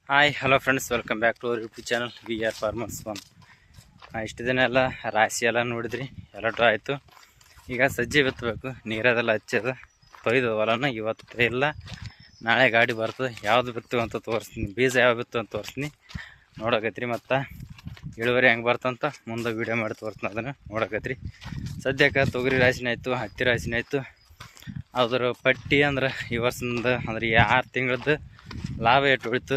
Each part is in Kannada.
Hi hello friends, welcome back to our YouTube channel VR Farmers One. ಇಷ್ಟು ದಿನ ಎಲ್ಲ ರಾಶಿ ಎಲ್ಲ ನೋಡಿದ್ರಿ, ಎಲ್ಲಟು ಆಯಿತು. ಈಗ ಸಜ್ಜೆ ಬಿತ್ತಬೇಕು, ನೀರದೆಲ್ಲ ಹಚ್ಚೋದು ತೊಯ್ದು ಹೊಲನ ಇವತ್ತು ಇಲ್ಲ ನಾಳೆ ಗಾಡಿ ಬರ್ತದೆ. ಯಾವುದು ಬಿತ್ತು ಅಂತ ತೋರಿಸ್ತೀನಿ, ಬೀಜ ಯಾವ ಬಿತ್ತು ಅಂತ ತೋರಿಸ್ತೀನಿ, ನೋಡಕತ್ರಿ. ಮತ್ತು ಇಳುವರಿ ಹೆಂಗೆ ಬರ್ತಂತ ಮುಂದೆ ವೀಡಿಯೋ ಮಾಡಿ ತೋರಿಸ್ತೀನಿ, ಅದನ್ನು ನೋಡಕತ್ರಿ. ಸದ್ಯಕ್ಕೆ ತೊಗರಿ ರಾಶಿನ ಆಯಿತು, ಹತ್ತಿ ರಾಶಿನ ಆಯಿತು. ಅದ್ರ ಪಟ್ಟಿ ಅಂದ್ರೆ ಈ ವರ್ಷದಿಂದ ಅಂದ್ರೆ 6 ತಿಂಗಳದ್ದು ಲಾಭ ಎಷ್ಟು ಉಳಿತು,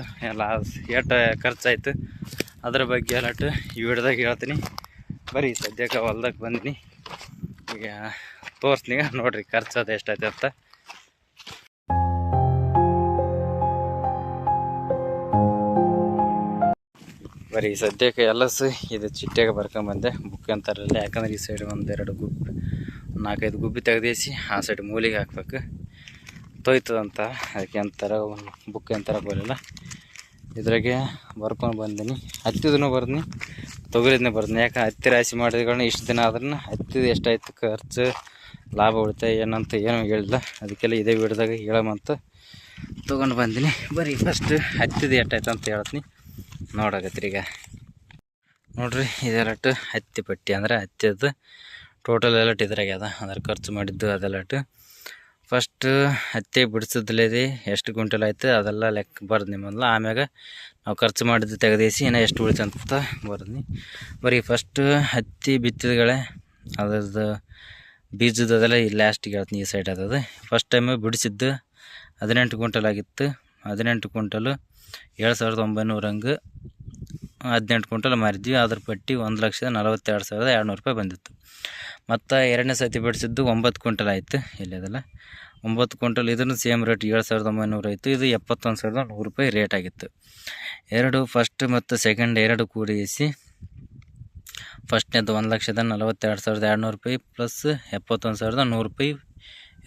ಎಷ್ಟು ಖರ್ಚಾಯ್ತು ಅದ್ರ ಬಗ್ಗೆ ಎಲ್ಲಟ್ಟು ಈ ವಿಡಿಯೋದಾಗ ಹೇಳ್ತೀನಿ. ಬರೀ ಸದ್ಯಕ್ಕೆ ಹೊಲ್ದಾಗ ಬಂದಿನಿ, ಈಗ ತೋರಿಸ್ತೀನಿ. ನೋಡ್ರಿ ಖರ್ಚು ಎಷ್ಟಾಯ್ತು ಅಂತ. ಬರೀ ಸದ್ಯಕ್ಕೆ ಎಲ್ಲಸು ಇದು ಚಿಟ್ಟೆಗೆ ಬರ್ಕೊಂಬಂದೆ, ಬುಕ್ ಅಂತಾರಲ್ಲ. ಯಾಕಂದ್ರೆ ಈ ಸೈಡ್ 1-2 ಗುಬ್ಬಿ 4-5 ಗುಬ್ಬಿ ತೆಗ್ದೇಸಿ ಆ ಸೈಡ್ ಮೂಲಿಗೆ ಹಾಕ್ಬೇಕು, ತೊಯ್ತದಂತ. ಅದಕ್ಕೆ ಅಂತಾರೆ ಬುಕ್ ಅಂತಾರೆ ಬರಲಿಲ್ಲ. ಇದ್ರಾಗೆ ಬರ್ಕೊಂಡು ಬಂದೀನಿ. ಹತ್ತಿದೂ ಬರ್ತೀನಿ, ತೊಗರಿದನ್ನೇ ಬರ್ತೀನಿ. ಯಾಕೆ ಹತ್ತಿ ರಾಶಿ ಮಾಡಿದ್ಗಳನ್ನ ಇಷ್ಟು ದಿನ ಆದ್ರೂ ಹತ್ತಿದ ಎಷ್ಟಾಯ್ತು ಖರ್ಚು, ಲಾಭ ಉಳಿತಾಯ ಏನಂತ ಏನೂ ಹೇಳಿಲ್ಲ. ಅದಕ್ಕೆಲ್ಲ ಇದೇ ವಿಡಿಯೋದಾಗ ಹೇಳಮಂತ ತೊಗೊಂಡು ಬಂದೀನಿ. ಬರೀ ಫಸ್ಟ್ ಹತ್ತಿದ ಎಷ್ಟಾಯ್ತು ಅಂತ ಹೇಳ್ತೀನಿ, ನೋಡಕತ್ರಿ. ಈಗ ನೋಡ್ರಿ, ಇದೆಲ್ಲಟ್ಟು ಹತ್ತಿ ಪಟ್ಟಿ ಅಂದ್ರೆ ಹತ್ತಿದ್ದು ಟೋಟಲ್ ಎಲ್ಲಟ್ಟು ಇದ್ರಾಗೆ ಅದ. ಅದ್ರ ಖರ್ಚು ಮಾಡಿದ್ದು ಅದೆಲ್ಲಟ್ಟು. ಫಸ್ಟ್ ಹತ್ತಿ ಬಿಡಿಸಿದ್ಲೇದಿ ಎಷ್ಟು ಕ್ವಿಂಟಲ್ ಆಯ್ತು ಅದೆಲ್ಲ ಲೆಕ್ಕ ಬರ್ದು ಮೊದಲು. ಆಮ್ಯಾಗ ನಾವು ಖರ್ಚು ಮಾಡಿದ್ದು ತೆಗೆದೇಸಿ ಇನ್ನೂ ಎಷ್ಟು ಉಳಿತು ಅಂತ ಬರ್ದು. ಬರೀ ಫಸ್ಟ್ ಹತ್ತಿ ಬಿತ್ತಿದಗಳೇ ಅದ್ರದ್ದು ಬೀಜದ ಅದೆಲ್ಲ ಈ ಲಾಸ್ಟಿಗೆ ಹೇಳ್ತೀನಿ. ಈ ಸೈಡ್ ಅದದು ಫಸ್ಟ್ ಟೈಮು ಬಿಡಿಸಿದ್ದು 18 ಕ್ವಿಂಟಲ್ ಆಗಿತ್ತು. 18 ಕ್ವಿಂಟಲು 7,900 ಹಂಗೆ 18 ಕ್ವಿಂಟಲ್ ಮಾರಿದ್ವಿ. ಅದ್ರ ಪಟ್ಟಿ 1,42,200 ರೂಪಾಯಿ ಬಂದಿತ್ತು. ಮತ್ತು ಎರಡನೇ ಸತಿ ಬಿಡಿಸಿದ್ದು 9 ಕ್ವಿಂಟಲ್ ಆಯಿತು. ಇಲ್ಲಿ ಅದೆಲ್ಲ 9 ಕ್ವಿಂಟಲ್, ಇದನ್ನು ಸೇಮ್ ರೇಟ್ 7,900 ಆಯಿತು. ಇದು 71,100 ರೂಪಾಯಿ ರೇಟ್ ಆಗಿತ್ತು. ಎರಡು ಫಸ್ಟ್ ಮತ್ತು ಸೆಕೆಂಡ್ ಎರಡು ಕೂಡಿಸಿ ಫಸ್ಟ್ನೇದು 1,42,200 ರೂಪಾಯಿ ಪ್ಲಸ್ 71,100 ರೂಪಾಯಿ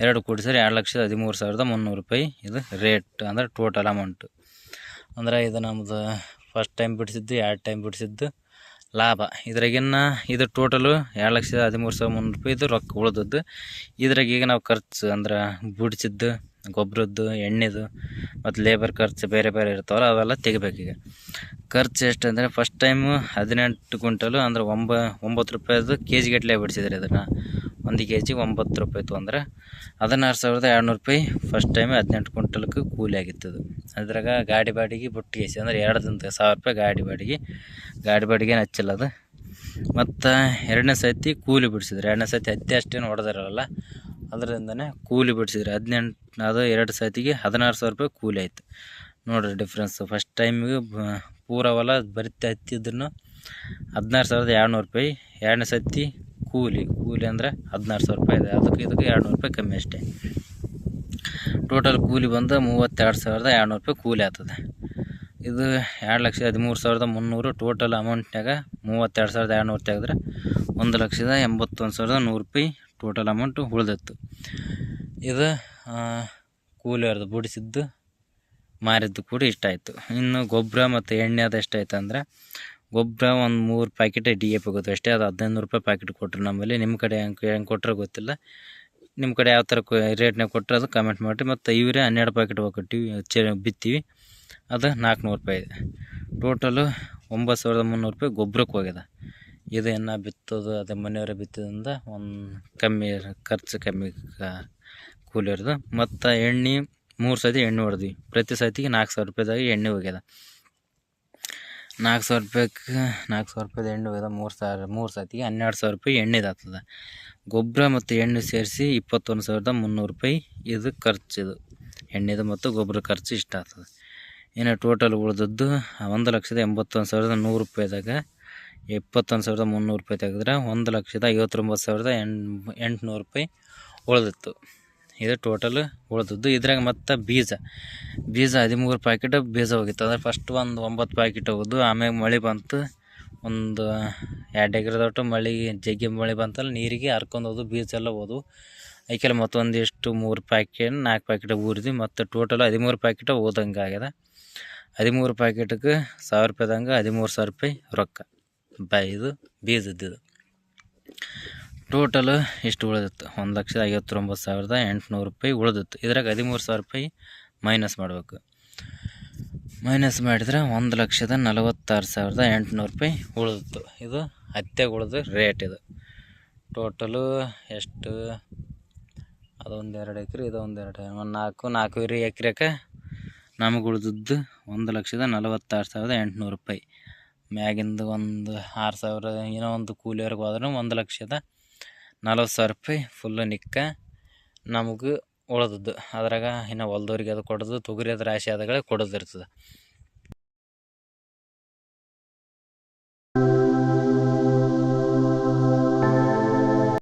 ಎರಡು ಕೂಡಿಸಿದ್ರೆ 2,13,300 ರೂಪಾಯಿ ಇದು ರೇಟ್. ಅಂದ್ರೆ ಟೋಟಲ್ ಅಮೌಂಟು. ಅಂದ್ರೆ ಇದು ನಮ್ಮದು ಫಸ್ಟ್ ಟೈಮ್ ಬಿಡಿಸಿದ್ದು, 2 ಟೈಮ್ ಬಿಡಿಸಿದ್ದು ಲಾಭ. ಇದ್ರಾಗಿನ್ನ ಇದು ಟೋಟಲು 2,13,300 ರೂಪಾಯಿ ಇದು ರೊಕ್ಕ ಉಳಿದದ್ದು. ಇದ್ರಾಗ ಈಗ ನಾವು ಖರ್ಚು ಅಂದ್ರೆ ಬಿಡಿಸಿದ್ದು ಗೊಬ್ಬರದ್ದು, ಎಣ್ಣೆದು ಮತ್ತು ಲೇಬರ್ ಖರ್ಚು ಬೇರೆ ಬೇರೆ ಇರ್ತಾವಲ್ಲ, ಅವೆಲ್ಲ ತೆಗಿಬೇಕೀಗ. ಖರ್ಚು ಎಷ್ಟು ಅಂದರೆ ಫಸ್ಟ್ ಟೈಮು 18 ಕ್ವಿಂಟಲು ಅಂದ್ರೆ 9 ರೂಪಾಯಿದು ಕೆ ಜಿ ಗಟ್ಟಲೆ ಬಿಡಿಸಿದ್ರೆ ಅದನ್ನು 1 ಕೆ ಜಿ 9 ರೂಪಾಯಿ ಇತ್ತು. ಅಂದ್ರೆ 16,200 ರೂಪಾಯಿ ಫಸ್ಟ್ ಟೈಮ್ 18 ಕ್ವಿಂಟಲ್ಗೆ ಕೂಲಿ ಆಗಿತ್ತದು. ಅದ್ರಾಗ ಗಾಡಿ ಬಾಡಿಗೆ ಬುಟ್ಟಿ ಎಸಿ ಅಂದ್ರೆ 2,100 ರೂಪಾಯಿ ಗಾಡಿ ಬಾಡಿಗೆ ಹಚ್ಚಿಲ್ಲ ಅದು. ಮತ್ತು ಎರಡನೇ ಸತಿ ಕೂಲಿ ಬಿಡಿಸಿದ್ರೆ, ಎರಡನೇ ಸತಿ ಹತ್ತಿ ಅಷ್ಟೇನು ಹೊಡೆದಿರಲ್ಲ, ಅದರಿಂದನೇ ಕೂಲಿ ಬಿಡಿಸಿದ್ರೆ 18, ಅದು 2 ಸತಿಗೆ 16,000 ರೂಪಾಯಿ ಕೂಲಿ ಆಯಿತು. ನೋಡಿರಿ ಡಿಫ್ರೆನ್ಸು. ಫಸ್ಟ್ ಟೈಮಿಗೆ ಪೂರ ಹೊಲ ಬರಿತ ಹತ್ತಿದ್ದನ್ನು 16,200 ರೂಪಾಯಿ, ಎರಡನೇ ಸತಿ ಕೂಲಿ ಅಂದ್ರೆ 16,000 ರೂಪಾಯಿ ಇದೆ. ಅದಕ್ಕೆ ಇದಕ್ಕೆ 200 ರೂಪಾಯಿ ಕಮ್ಮಿ ಅಷ್ಟೇ. ಟೋಟಲ್ ಕೂಲಿ ಬಂದು 32,200 ರೂಪಾಯಿ ಕೂಲಿ ಆಗ್ತದೆ. ಇದು 2,13,300 ಟೋಟಲ್ ಅಮೌಂಟ್ನಾಗ 32,200 ತೆಗೆದ್ರೆ 1,81,100 ರೂಪಾಯಿ ಟೋಟಲ್ ಅಮೌಂಟು ಉಳಿದಿತ್ತು. ಇದು ಕೂಲಿಯವ್ರದ್ದು ಬಿಡಿಸಿದ್ದು ಮಾರಿದ್ದು ಕೂಡ ಇಷ್ಟಾಯಿತು. ಇನ್ನು ಗೊಬ್ಬರ ಮತ್ತು ಎಣ್ಣೆ ಅದು ಎಷ್ಟಾಯ್ತು ಅಂದರೆ, ಗೊಬ್ಬರ ಒಂದು 3 ಪ್ಯಾಕೆಟ್ DAP ಹೋಗುತ್ತೆ ಅಷ್ಟೇ. ಅದು 1,500 ರೂಪಾಯಿ ಪ್ಯಾಕೆಟ್ ಕೊಟ್ಟರು ನಮ್ಮಲ್ಲಿ. ನಿಮ್ಮ ಕಡೆ ಹೆಂಗೆ ಕೊಟ್ಟರೆ ಗೊತ್ತಿಲ್ಲ. ನಿಮ್ಮ ಕಡೆ ಯಾವ ಥರ ರೇಟ್ನಾಗ ಕೊಟ್ಟರೆ ಅದು ಕಮೆಂಟ್ ಮಾಡಿರಿ. ಮತ್ತು ಯೂರಿಯಾ 12 ಪ್ಯಾಕೆಟ್ ಹೋಗ್ಕೊಟ್ಟಿವಿ ಬಿತ್ತೀವಿ, ಅದು 400 ರೂಪಾಯಿ ಇದೆ. ಟೋಟಲು 9,300 ರೂಪಾಯಿ ಗೊಬ್ಬರಕ್ಕೆ ಹೋಗ್ಯದ. ಇದು ಎನ್ನ ಬಿತ್ತೋದು ಅದೇ ಮನೆಯವರೇ ಬಿತ್ತೋದ್ರಿಂದ ಒಂದು ಕಮ್ಮಿ ಖರ್ಚು, ಕಮ್ಮಿ ಕೂಲಿಯವ್ರದ್ದು. ಮತ್ತು ಎಣ್ಣೆ 3 ಸತಿ ಎಣ್ಣೆ ಹೊಡೆದ್ವಿ. ಪ್ರತಿ ಸತಿಗೆ 4,000 ರೂಪಾಯಿದಾಗ ಎಣ್ಣೆ ಹೋಗ್ಯದ. 4,000 ರೂಪಾಯಿದ ಎಣ್ಣೆ ಹೋಗ್ಯದ. 3 ಸತಿಗೆ 12,000 ರೂಪಾಯಿ ಎಣ್ಣೆದು ಆಗ್ತದೆ. ಗೊಬ್ಬರ ಮತ್ತು ಎಣ್ಣೆ ಸೇರಿಸಿ 21,300 ರೂಪಾಯಿ ಇದು ಖರ್ಚು. ಇದು ಎಣ್ಣೆದು ಮತ್ತು ಗೊಬ್ಬರ ಖರ್ಚು ಇಷ್ಟ ಆಗ್ತದೆ. ಇನ್ನು ಟೋಟಲ್ ಉಳಿದದ್ದು 1,81,100 ರೂಪಾಯಿದಾಗ 21,300 ರೂಪಾಯಿ ತೆಗೆದ್ರೆ 1,59,800 ರೂಪಾಯಿ ಉಳಿದಿತ್ತು. ಇದು ಟೋಟಲ್ ಉಳಿದದ್ದು. ಇದ್ರಾಗ ಮತ್ತು ಬೀಜ 13 ಪ್ಯಾಕೆಟ್ ಬೀಜ ಹೋಗಿತ್ತು. ಅಂದರೆ ಫಸ್ಟ್ ಒಂದು 9 ಪ್ಯಾಕೆಟ್ ಹೋಗೋದು. ಆಮ್ಯಾಗ ಮಳೆ ಬಂತು, ಒಂದು 2 ಎಕರೆದೊಟ್ಟು ಜಗ್ಗಿ ಮಳೆ ಬಂತಲ್ಲ, ನೀರಿಗೆ ಹರ್ಕೊಂಡು ಹೋದು ಬೀಜ ಎಲ್ಲ ಹೋದವು. ಐಕೆಲ್ಲ ಮತ್ತೊಂದಿಷ್ಟು 3 ಪ್ಯಾಕೆಟ್ 4 ಪ್ಯಾಕೆಟ್ ಊರಿದ್ವಿ. ಮತ್ತು ಟೋಟಲ್ 13 ಪ್ಯಾಕೆಟ್ ಓದಂಗೆ ಆಗ್ಯದ. 13 ಪ್ಯಾಕೆಟ್ಗೆ 1,000 ರೂಪಾಯಿದಂಗೆ 13,000 ರೂಪಾಯಿ ರೊಕ್ಕ ಇದು ಬೀಜದ್ದು. ಟೋಟಲ್ ಇಷ್ಟು ಉಳಿದಿತ್ತು, 1,59,800 ರೂಪಾಯಿ ಉಳಿದಿತ್ತು. ಇದ್ರಾಗ 13,000 ರೂಪಾಯಿ ಮೈನಸ್ ಮಾಡಬೇಕು. ಮೈನಸ್ ಮಾಡಿದ್ರೆ 1,46,800 ರೂಪಾಯಿ ಉಳಿದಿತ್ತು. ಇದು ಹತ್ಯೆಗೆ ಉಳಿದ ರೇಟ್. ಇದು ಟೋಟಲು ಎಷ್ಟು, ಅದೊಂದು 2 ಎಕರೆ ಇದೊಂದು 2 ನಾಲ್ಕೂವರೆ ಎಕರೆಗೆ ನಮಗೆ ಉಳಿದದ್ದು 1,46,800 ರೂಪಾಯಿ. ಮ್ಯಾಗಿಂದು ಒಂದು 6,000 ಏನೋ ಒಂದು ಕೂಲಿಯವ್ರಿಗೆ ಹೋದ್ರೂ 1,40,000 ರೂಪಾಯಿ ಫುಲ್ಲು ನಿಕ್ಕ ನಮಗೆ ಉಳಿದದ್ದು. ಅದ್ರಾಗ ಇನ್ನು ಹೊಲ್ದವ್ರಿಗೆ ಅದು ಕೊಡೋದು, ತೊಗರಿ ಅದು ರಾಶಿ ಆದಗಳೇ ಕೊಡೋದಿರ್ತದೆ.